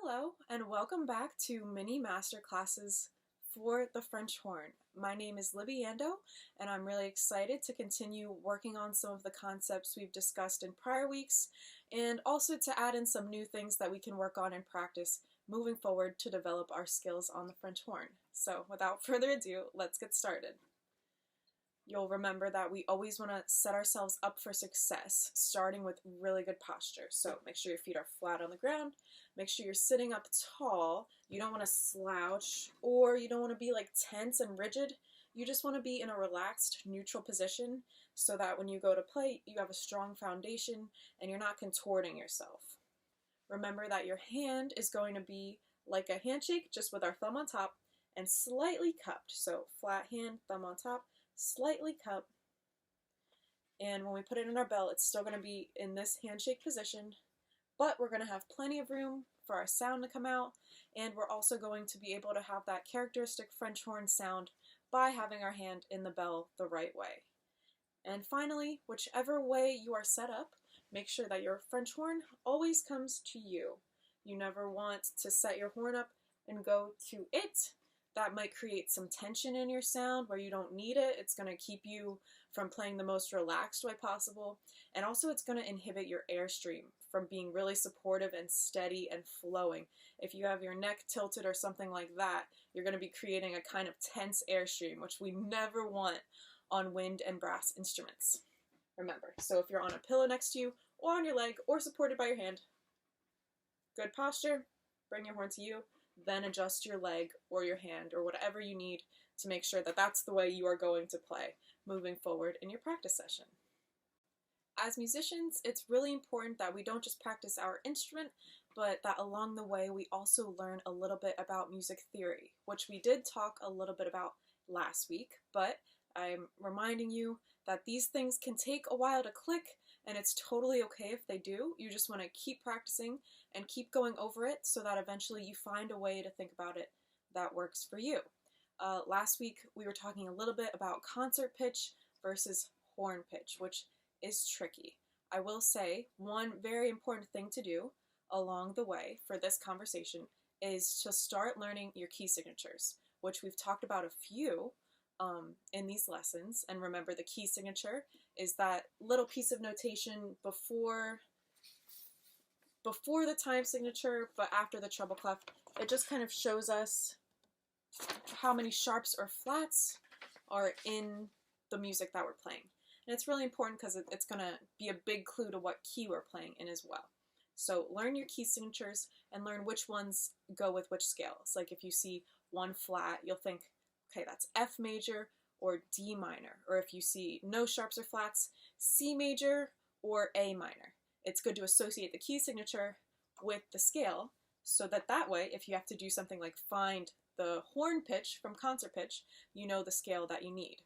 Hello, and welcome back to mini masterclasses for the French horn. My name is Libby Ando, and I'm really excited to continue working on some of the concepts we've discussed in prior weeks, and also to add in some new things that we can work on and practice moving forward to develop our skills on the French horn. So without further ado, let's get started. You'll remember that we always want to set ourselves up for success, starting with really good posture. So make sure your feet are flat on the ground. Make sure you're sitting up tall. You don't want to slouch, or you don't want to be like tense and rigid. You just want to be in a relaxed, neutral position so that when you go to play, you have a strong foundation and you're not contorting yourself. Remember that your hand is going to be like a handshake, just with our thumb on top and slightly cupped. So flat hand, thumb on top, slightly cupped, and when we put it in our bell, it's still going to be in this handshake position, but we're going to have plenty of room for our sound to come out, and we're also going to be able to have that characteristic French horn sound by having our hand in the bell the right way. And finally, whichever way you are set up, make sure that your French horn always comes to you. You never want to set your horn up and go to it. That might create some tension in your sound where you don't need it. It's going to keep you from playing the most relaxed way possible. And also it's going to inhibit your airstream from being really supportive and steady and flowing. If you have your neck tilted or something like that, you're going to be creating a kind of tense airstream, which we never want on wind and brass instruments. Remember, so if you're on a pillow next to you or on your leg or supported by your hand, good posture, bring your horn to you. Then adjust your leg or your hand or whatever you need to make sure that that's the way you are going to play moving forward in your practice session. As musicians, it's really important that we don't just practice our instrument, but that along the way we also learn a little bit about music theory, which we did talk a little bit about last week, but I'm reminding you that these things can take a while to click, and it's totally okay if they do. You just want to keep practicing and keep going over it so that eventually you find a way to think about it that works for you. Last week we were talking a little bit about concert pitch versus horn pitch, which is tricky. I will say one very important thing to do along the way for this conversation is to start learning your key signatures, which we've talked about a few in these lessons. And remember, the key signature is that little piece of notation before the time signature, but after the treble clef. It just kind of shows us how many sharps or flats are in the music that we're playing. And it's really important because it's going to be a big clue to what key we're playing in as well. So learn your key signatures and learn which ones go with which scales. Like if you see one flat, you'll think, okay, that's F major or D minor. Or if you see no sharps or flats, C major or A minor. It's good to associate the key signature with the scale so that way, if you have to do something like find the horn pitch from concert pitch, you know the scale that you need.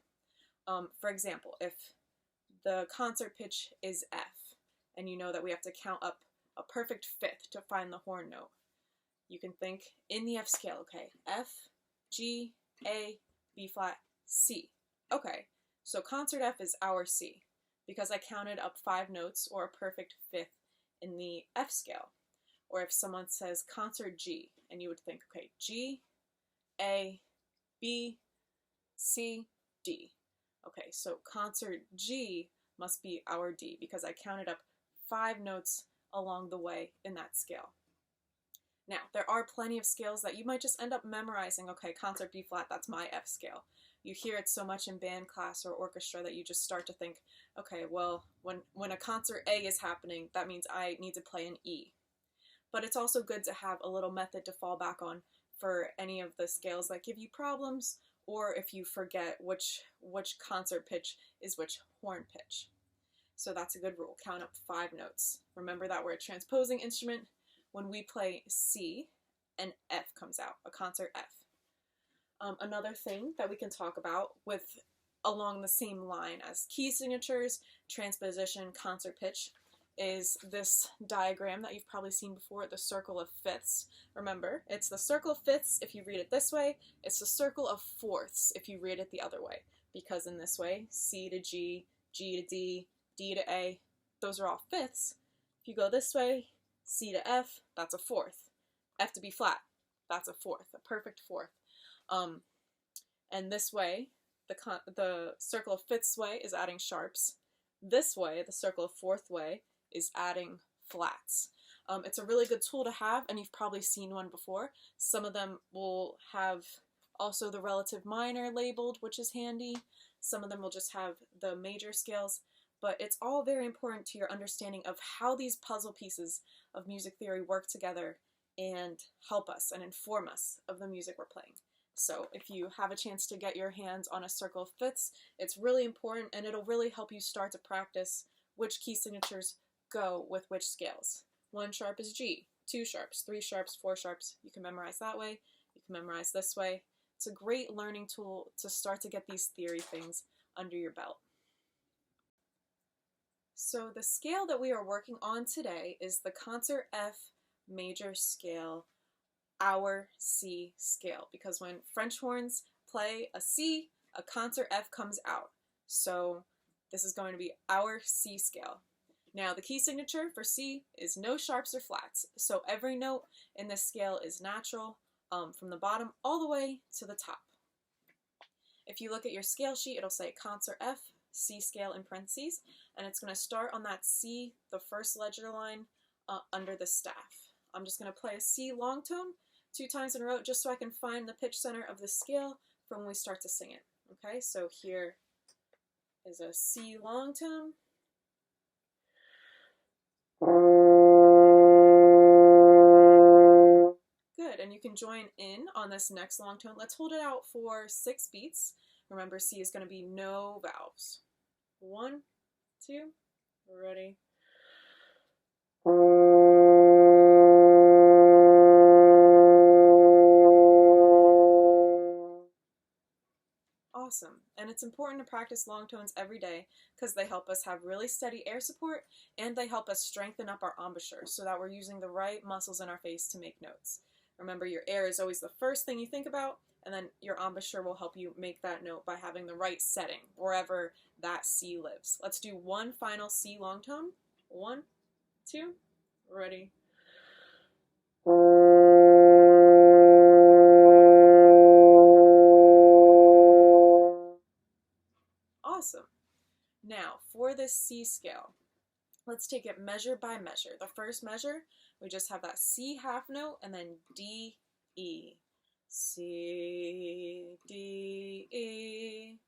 For example, if the concert pitch is F, and you know that we have to count up a perfect fifth to find the horn note, you can think in the F scale, okay, F, G, A, B flat, C. Okay, so concert F is our C, because I counted up 5 notes or a perfect fifth in the F scale. Or if someone says concert G, and you would think, okay, G, A, B, C, D. Okay, so concert G must be our D, because I counted up 5 notes along the way in that scale. Now, there are plenty of scales that you might just end up memorizing. Okay, concert B flat, that's my F scale. You hear it so much in band class or orchestra that you just start to think, okay, well, when a concert A is happening, that means I need to play an E. But it's also good to have a little method to fall back on for any of the scales that give you problems, or if you forget which concert pitch is which horn pitch. So that's a good rule. Count up 5 notes. Remember that we're a transposing instrument. When we play C, an F comes out, a concert F. Another thing that we can talk about along the same line as key signatures, transposition, concert pitch, is this diagram that you've probably seen before, the circle of fifths. Remember, it's the circle of fifths if you read it this way, it's the circle of fourths if you read it the other way, because in this way, C to G, G to D, D to A, those are all fifths. If you go this way, C to F, that's a fourth. F to be flat. That's a fourth, a perfect fourth. And this way, the circle of fifths way is adding sharps. This way, the circle of fourth way, is adding flats. It's a really good tool to have, and you've probably seen one before. Some of them will have also the relative minor labeled, which is handy. Some of them will just have the major scales, but it's all very important to your understanding of how these puzzle pieces of music theory work together and help us and inform us of the music we're playing. So if you have a chance to get your hands on a circle of fifths, it's really important, and it'll really help you start to practice which key signatures go with which scales. 1 sharp is G, 2 sharps, 3 sharps, 4 sharps. You can memorize that way, you can memorize this way. It's a great learning tool to start to get these theory things under your belt. So the scale that we are working on today is the concert F major scale, our C scale, because when French horns play a C, a concert F comes out. So this is going to be our C scale. Now the key signature for C is no sharps or flats, so every note in this scale is natural from the bottom all the way to the top. If you look at your scale sheet, it'll say concert F, C scale in parentheses, and it's going to start on that C, the first ledger line, under the staff. I'm just going to play a C long tone 2 times in a row just so I can find the pitch center of the scale from when we start to sing it. Okay, so here is a C long tone. Good, and you can join in on this next long tone. Let's hold it out for 6 beats. Remember, C is going to be no valves. 1, 2, ready. Awesome. And it's important to practice long tones every day because they help us have really steady air support and they help us strengthen up our embouchure so that we're using the right muscles in our face to make notes. Remember, your air is always the first thing you think about, and then your embouchure will help you make that note by having the right setting wherever that C lives. Let's do one final C long tone. 1, 2, ready. Awesome. Now, for this C scale, let's take it measure by measure. The first measure, we just have that C half note and then D, E. C, D, E,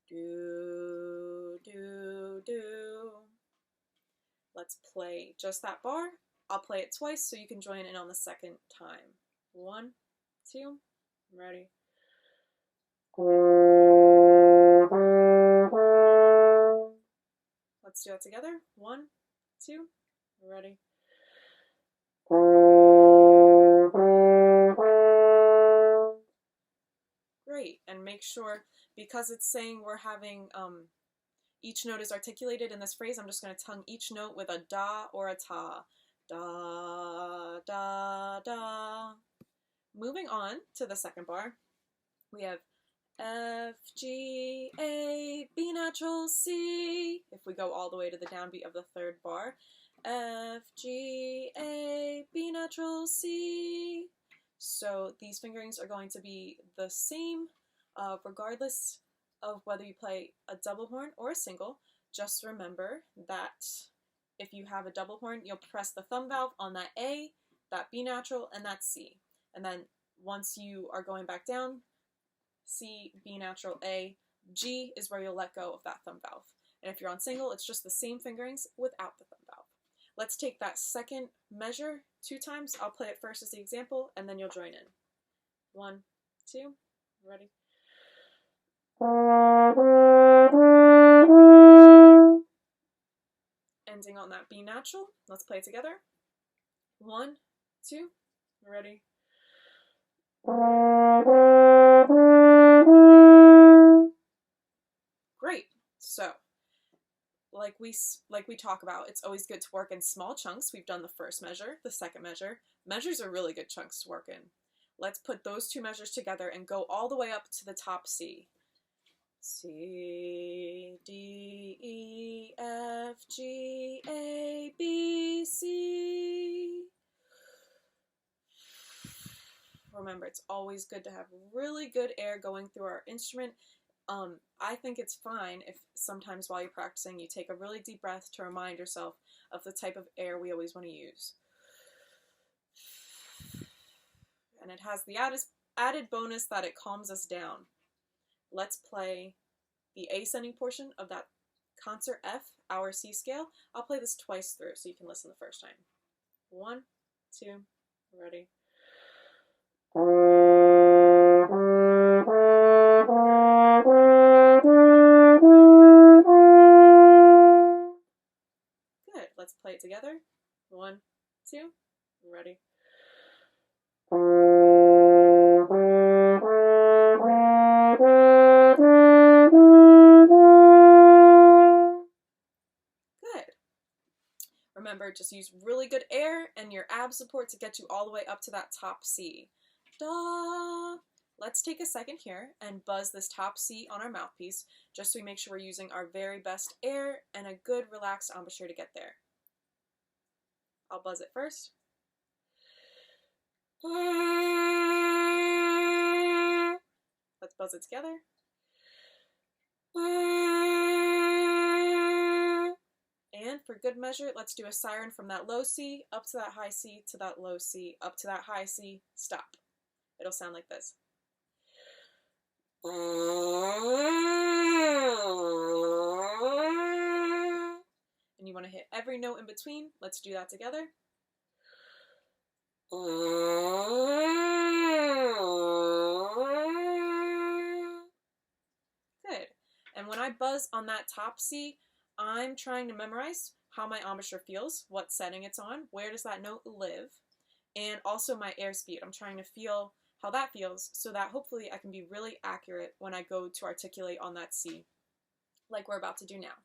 do, do, do. Let's play just that bar. I'll play it twice so you can join in on the second time. 1, 2, ready. Let's do that together. 1, 2, ready. Great, and make sure, because it's saying we're having, each note is articulated in this phrase, I'm just going to tongue each note with a da or a ta. Da, da, da. Moving on to the second bar, we have F, G, A, B natural, C. If we go all the way to the downbeat of the third bar, F, G, A, B natural, C. So these fingerings are going to be the same regardless of whether you play a double horn or a single. Just remember that if you have a double horn, you'll press the thumb valve on that A, that B natural, and that C. And then once you are going back down, C, B natural, A, G is where you'll let go of that thumb valve. And if you're on single, it's just the same fingerings without the thumb valve. Let's take that second measure 2 times. I'll play it first as the example, and then you'll join in. 1, 2, ready. Ending on that B natural. Let's play it together. 1, 2, ready. Great. So, like we talk about, it's always good to work in small chunks. We've done the first measure, the second measure. Measures are really good chunks to work in. Let's put those 2 measures together and go all the way up to the top C. C, D, E, F, G, A, B, C. Remember, it's always good to have really good air going through our instrument. I think it's fine if sometimes while you're practicing you take a really deep breath to remind yourself of the type of air we always want to use. And it has the added bonus that it calms us down. Let's play the ascending portion of that concert F, our C scale. I'll play this twice through so you can listen the first time. 1, 2, ready. Good. Let's play it together. 1, 2, ready. Remember, just use really good air and your ab support to get you all the way up to that top C. Da! Let's take a second here and buzz this top C on our mouthpiece, just so we make sure we're using our very best air and a good relaxed embouchure to get there. I'll buzz it first. Let's buzz it together. And for good measure, let's do a siren from that low C, up to that high C, to that low C, up to that high C, stop. It'll sound like this. And you want to hit every note in between. Let's do that together. Good. And when I buzz on that top C, I'm trying to memorize how my embouchure feels, what setting it's on, where does that note live, and also my airspeed. I'm trying to feel how that feels so that hopefully I can be really accurate when I go to articulate on that C, like we're about to do now.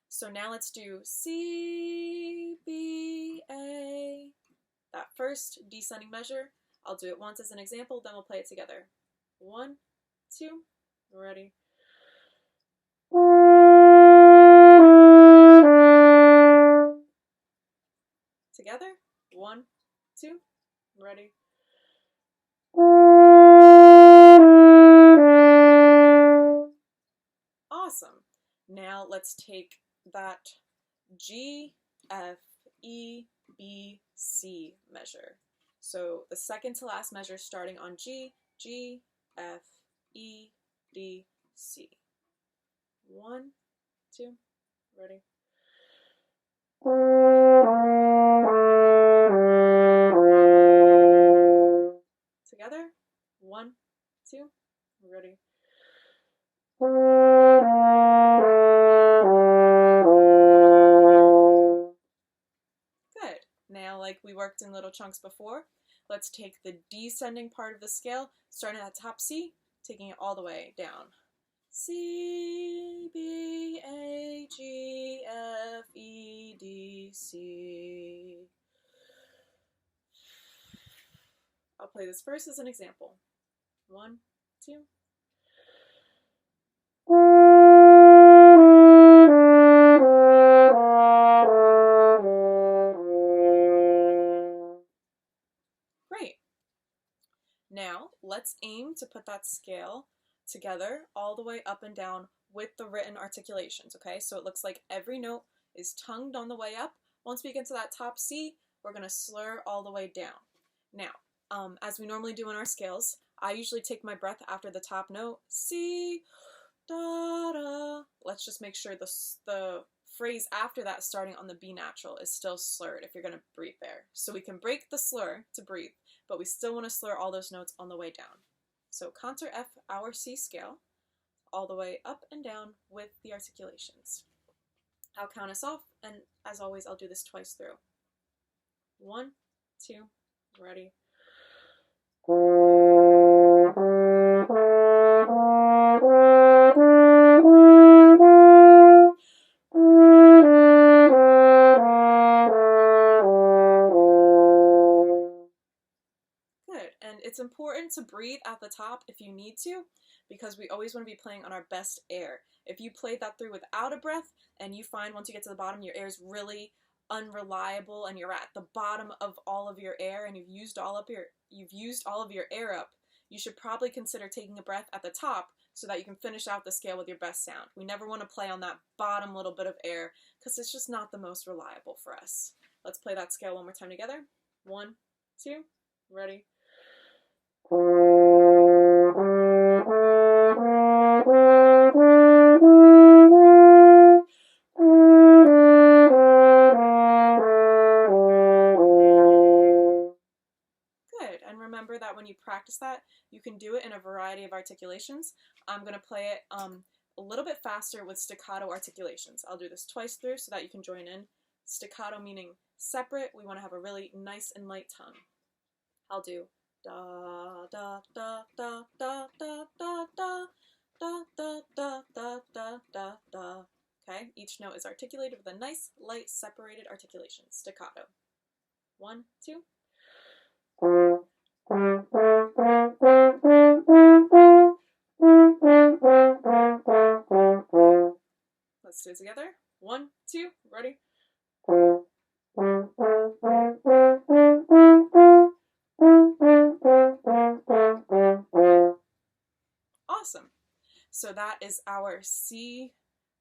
So now let's do C, B, A. That first descending measure, I'll do it once as an example, then we'll play it together. 1, 2, ready. Together, 1, 2, ready. Awesome. Now let's take that G, F, E, B, C measure. So the second to last measure starting on G, G, F, E, D, C. 1, 2, ready. Together, 1, 2, ready. Good. Now, like we worked in little chunks before, let's take the descending part of the scale, starting at the top C, taking it all the way down. C, B, A, G, F, E, D, C. I'll play this first as an example. 1, 2. Great. Now, let's aim to put that scale together all the way up and down with the written articulations, okay? So it looks like every note is tongued on the way up. Once we get to that top C, we're going to slur all the way down. Now, as we normally do in our scales, I usually take my breath after the top note, C, da, da. Let's just make sure the phrase after that starting on the B natural is still slurred if you're going to breathe there. So we can break the slur to breathe, but we still want to slur all those notes on the way down. So concert F, our C scale, all the way up and down with the articulations. I'll count us off, and as always, I'll do this twice through. 1, 2, ready. It's important to breathe at the top if you need to, because we always want to be playing on our best air. If you play that through without a breath and you find once you get to the bottom your air is really unreliable and you're at the bottom of all of your air and you've used all up you've used all of your air up, you should probably consider taking a breath at the top so that you can finish out the scale with your best sound. We never want to play on that bottom little bit of air because it's just not the most reliable for us. Let's play that scale one more time together. 1, 2, ready. Good, and remember that when you practice that, you can do it in a variety of articulations. I'm going to play it a little bit faster with staccato articulations. I'll do this twice through so that you can join in. Staccato meaning separate. We want to have a really nice and light tongue. I'll do da da da da da da da da da da da da da da da. Okay, each note is articulated with a nice, light, separated articulation. Staccato. 1, 2. Let's do it together. 1, 2, ready. Awesome. So that is our C,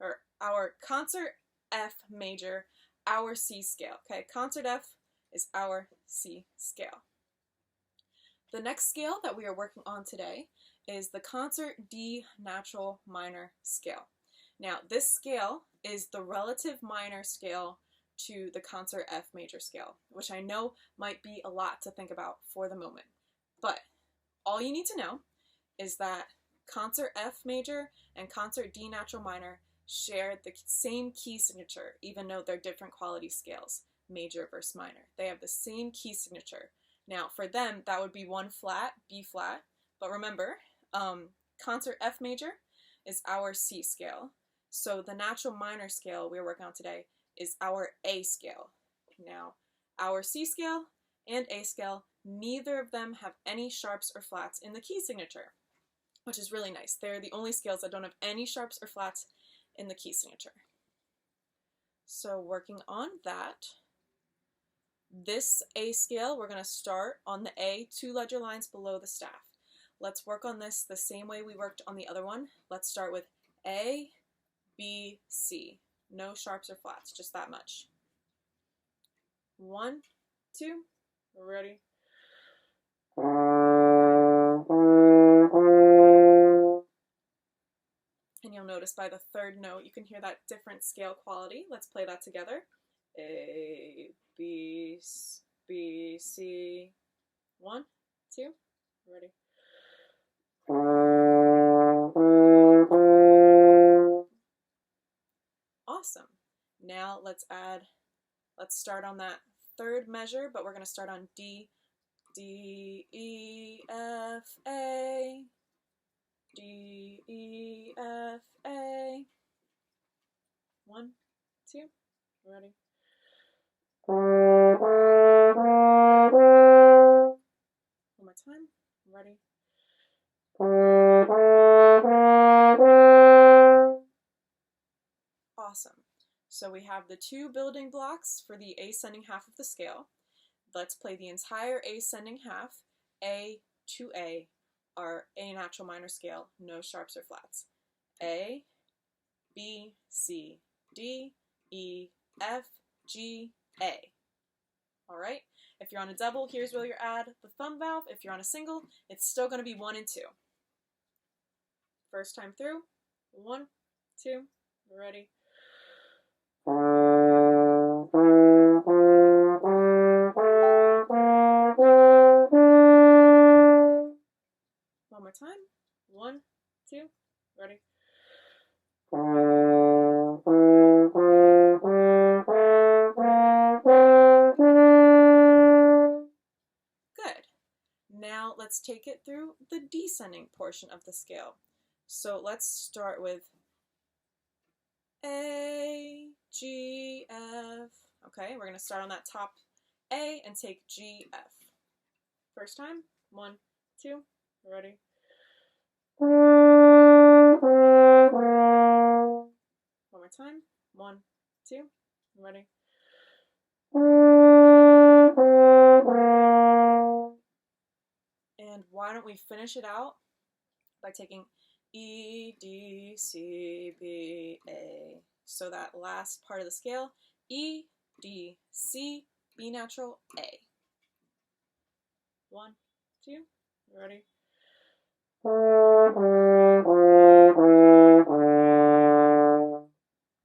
or our concert F major, our C scale. Okay, concert F is our C scale. The next scale that we are working on today is the concert D natural minor scale. Now, this scale is the relative minor scale to the concert F major scale, which I know might be a lot to think about for the moment. But all you need to know is that concert F major and concert D natural minor share the same key signature, even though they're different quality scales, major versus minor. They have the same key signature. Now, for them, that would be 1 flat, B flat. But remember, concert F major is our C scale. So the natural minor scale we're working on today is our A scale. Now, our C scale and A scale, neither of them have any sharps or flats in the key signature, which is really nice. They're the only scales that don't have any sharps or flats in the key signature. So working on that, this A scale, we're going to start on the A, 2 ledger lines below the staff. Let's work on this the same way we worked on the other one. Let's start with A, B, C. No sharps or flats, just that much. 1, 2, ready. And you'll notice by the third note, you can hear that different scale quality. Let's play that together. A, B, B, C. 1, 2, ready. Awesome. Now let's start on that third measure, but we're going to start on D, D, E, F, A, D, E, F, A. 1, 2, ready. One more time, ready. Awesome. So we have the 2 building blocks for the ascending half of the scale. Let's play the entire ascending half, A to A, our A natural minor scale, no sharps or flats. A, B, C, D, E, F, G, A. All right, if you're on a double, here's where you add the thumb valve. If you're on a single, it's still going to be 1 and 2. First time through, 1, 2, ready. One more time. 1, 2, ready. Good. Now let's take it through the descending portion of the scale. So let's start with A, G, F. Okay, we're going to start on that top A and take G, F. First time. 1, 2, ready. One more time. 1, 2, ready. why don't we finish it out by taking E, D, C, B, A. So that last part of the scale, E, D, C, B natural, A. 1, 2, ready? One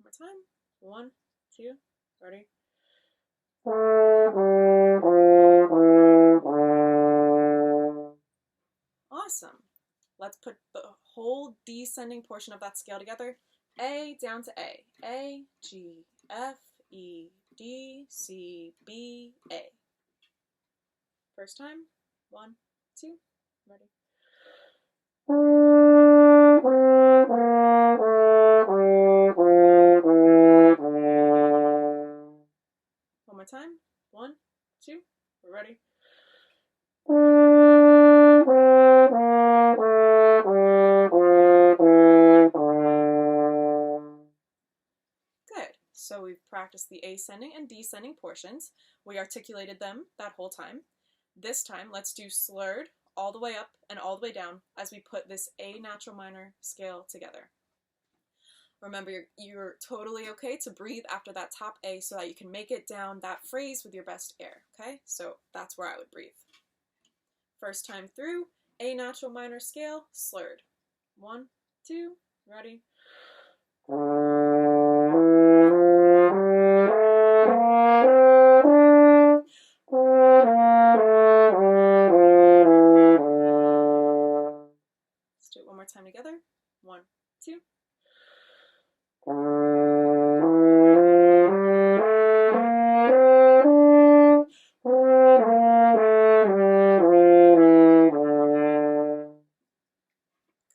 more time. 1, 2, ready? Awesome. Let's put the whole descending portion of that scale together. A down to A. A, G, F, E, D, C, B, A. First time. 1, 2, ready. One more time. 1, 2, ready. Good. So we've practiced the ascending and descending portions. We articulated them that whole time. This time, let's do slurred all the way up and all the way down as we put this A natural minor scale together. Remember, you're totally okay to breathe after that top A so that you can make it down that phrase with your best air, okay? So that's where I would breathe. First time through, A natural minor scale, slurred. 1, 2, ready. Let's do it one more time together. 1, 2.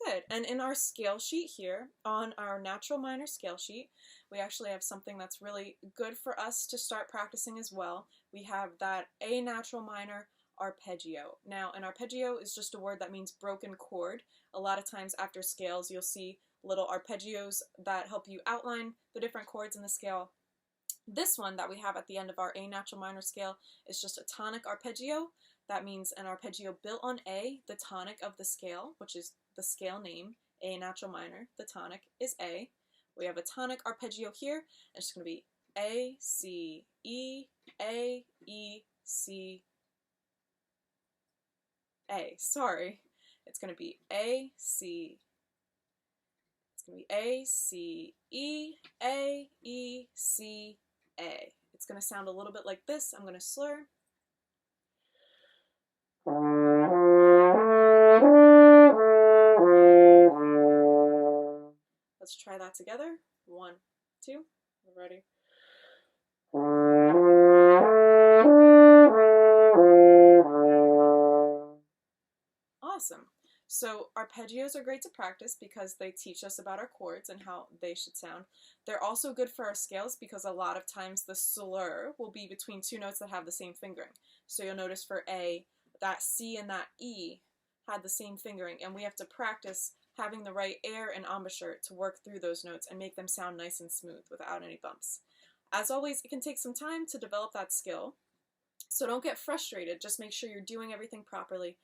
Good. And in our scale sheet here, on our natural minor scale sheet, we actually have something that's really good for us to start practicing as well. We have that A natural minor arpeggio. Now, an arpeggio is just a word that means broken chord. A lot of times after scales, you'll see little arpeggios that help you outline the different chords in the scale. This one that we have at the end of our A natural minor scale is just a tonic arpeggio. That means an arpeggio built on A, the tonic of the scale, which is the scale name, A natural minor. The tonic is A. We have a tonic arpeggio here, and it's going to be A, C, E, C, A. Sorry. It's going to be A, C. It's going to be A, C, E, C, A. It's going to sound a little bit like this. I'm going to slur. Let's try that together. 1, 2, ready. Awesome. So arpeggios are great to practice because they teach us about our chords and how they should sound. They're also good for our scales because a lot of times the slur will be between two notes that have the same fingering. So you'll notice for A, that C and that E had the same fingering, and we have to practice having the right air and embouchure to work through those notes and make them sound nice and smooth without any bumps. As always, it can take some time to develop that skill, so don't get frustrated. Just make sure you're doing everything properly.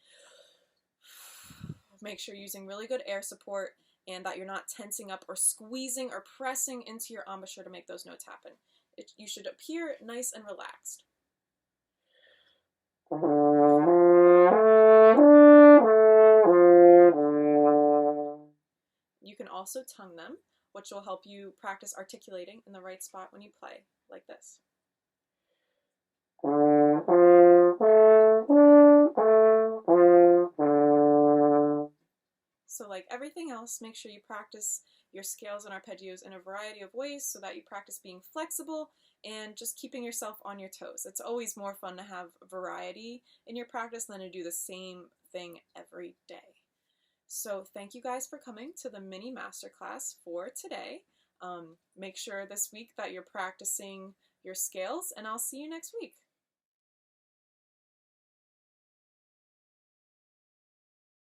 Make sure you're using really good air support and that you're not tensing up or squeezing or pressing into your embouchure to make those notes happen. You should appear nice and relaxed. You can also tongue them, which will help you practice articulating in the right spot when you play, like this. So like everything else, make sure you practice your scales and arpeggios in a variety of ways so that you practice being flexible and just keeping yourself on your toes. It's always more fun to have variety in your practice than to do the same thing every day. So thank you guys for coming to the mini masterclass for today. Make sure this week that you're practicing your scales, and I'll see you next week.